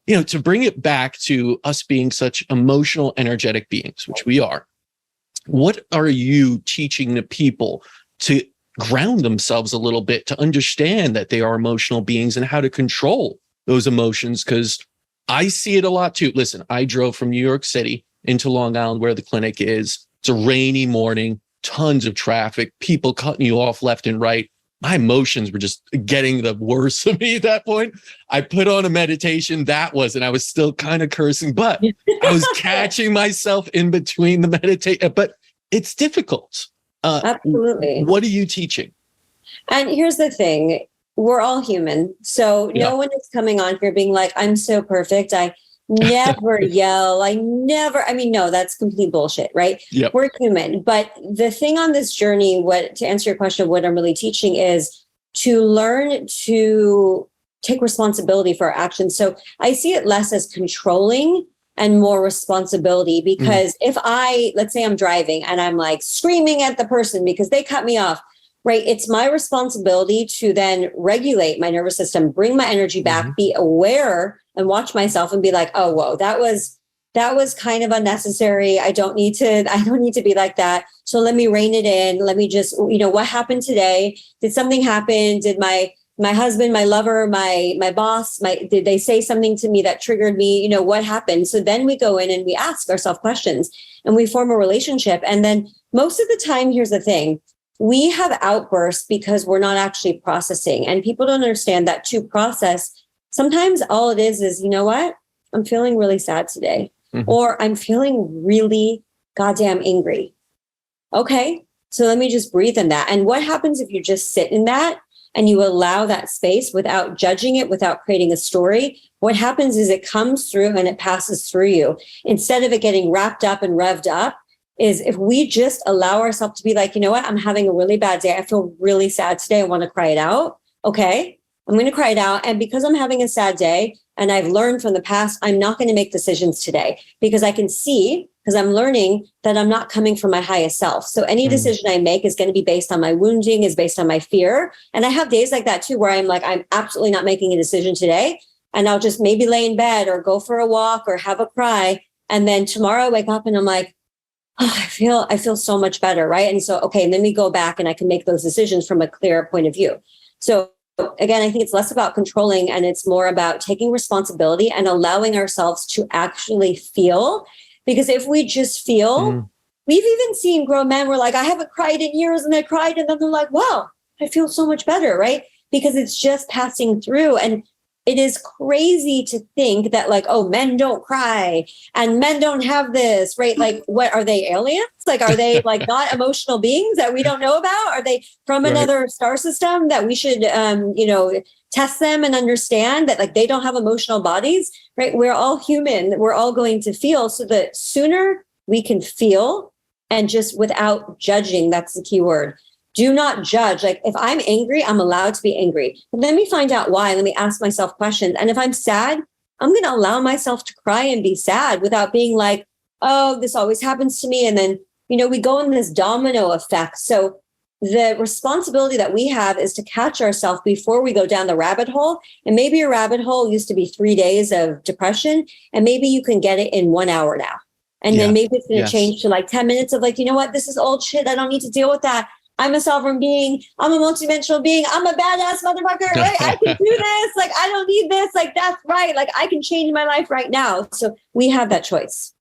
to bring it back to us being such emotional, energetic beings, which we are, what are you teaching the people to ground themselves a little bit, to understand that they are emotional beings and how to control those emotions? Because I see it a lot too. Listen, I drove from New York City into Long Island where the clinic is. It's a rainy morning, tons of traffic, people cutting you off left and right. My emotions were just getting the worst of me at that point. I put on a meditation. And I was still kind of cursing, but I was catching myself in between the meditation. But it's difficult. Absolutely. What are you teaching? And here's the thing. We're all human. So no one is coming on here being like, I'm so perfect. I never yell. No, that's complete bullshit, right? Yep. We're human. But the thing on this journey, to answer your question, what I'm really teaching is to learn to take responsibility for our actions. So I see it less as controlling and more responsibility, because if let's say I'm driving and I'm like screaming at the person because they cut me off, right? It's my responsibility to then regulate my nervous system, bring my energy back, be aware and watch myself and be like, oh, whoa, that was kind of unnecessary. I don't need to be like that. So let me rein it in. Let me just, what happened today? Did something happen? Did my husband, my lover, my boss, did they say something to me that triggered me? What happened? So then we go in and we ask ourselves questions and we form a relationship. And then most of the time, here's the thing, we have outbursts because we're not actually processing, and people don't understand that to process, sometimes all it is, you know what? I'm feeling really sad today, or I'm feeling really goddamn angry. Okay. So let me just breathe in that. And what happens if you just sit in that and you allow that space without judging it, without creating a story? What happens is it comes through and it passes through you. Instead of it getting wrapped up and revved up, is if we just allow ourselves to be like, you know what, I'm having a really bad day. I feel really sad today. I want to cry it out. Okay, I'm going to cry it out. And because I'm having a sad day and I've learned from the past, I'm not going to make decisions today, because I can see, because I'm learning that I'm not coming from my highest self. So any decision I make is going to be based on my wounding, is based on my fear. And I have days like that too, where I'm like, I'm absolutely not making a decision today. And I'll just maybe lay in bed or go for a walk or have a cry. And then tomorrow I wake up and I'm like, oh, I feel so much better, right? And so, okay, and then we go back and I can make those decisions from a clear point of view. So again, I think it's less about controlling and it's more about taking responsibility and allowing ourselves to actually feel. Because if we just feel, we've even seen grown men where like, I haven't cried in years, and they cried and then they're like, wow, I feel so much better, right? Because it's just passing through. And it is crazy to think that like, oh, men don't cry and men don't have this, right? Like, what are they, aliens? Like, are they like not emotional beings that we don't know about? Are they from another star system that we should, test them and understand that like they don't have emotional bodies, right? We're all human. We're all going to feel. So the sooner we can feel, and just without judging, that's the key word. Do not judge. Like if I'm angry, I'm allowed to be angry. But let me find out why. Let me ask myself questions. And if I'm sad, I'm going to allow myself to cry and be sad without being like, oh, this always happens to me. And then, we go in this domino effect. So the responsibility that we have is to catch ourselves before we go down the rabbit hole. And maybe your rabbit hole used to be 3 days of depression, and maybe you can get it in 1 hour now. And then maybe it's going to change to like 10 minutes of like, you know what, this is old shit. I don't need to deal with that. I'm a sovereign being. I'm a multidimensional being. I'm a badass motherfucker. Right? I can do this. Like, I don't need this. Like, that's right. Like, I can change my life right now. So we have that choice.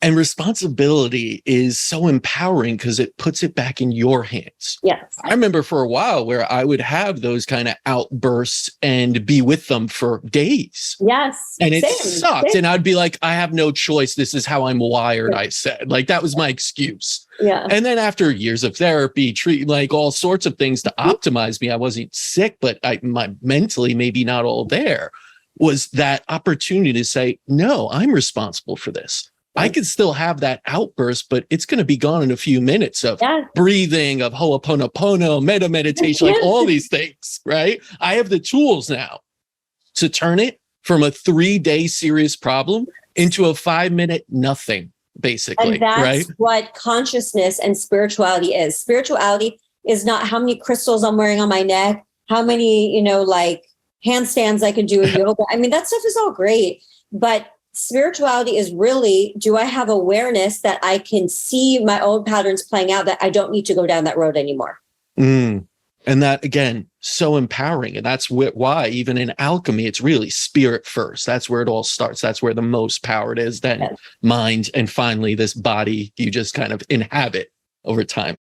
And responsibility is so empowering because it puts it back in your hands. Yes. I remember for a while where I would have those kind of outbursts and be with them for days. Yes. And it sucked. And I'd be like, I have no choice. This is how I'm wired, I said. Like, that was my excuse. Yeah. And then after years of therapy, like all sorts of things to optimize me, I wasn't sick, but my mentally maybe not all there, was that opportunity to say, no, I'm responsible for this. I can still have that outburst, but it's going to be gone in a few minutes of breathing, of Ho'oponopono, meditation, like all these things, right? I have the tools now to turn it from a 3-day serious problem into a 5-minute nothing, basically. And that's right? what consciousness and spirituality is. Spirituality is not how many crystals I'm wearing on my neck, how many, like handstands I can do in yoga. I mean, that stuff is all great. But spirituality is really, do I have awareness that I can see my old patterns playing out, that I don't need to go down that road anymore? And that, again, so empowering. And that's why even in alchemy, it's really spirit first. That's where it all starts. That's where the most power is, then mind, and finally this body you just kind of inhabit over time.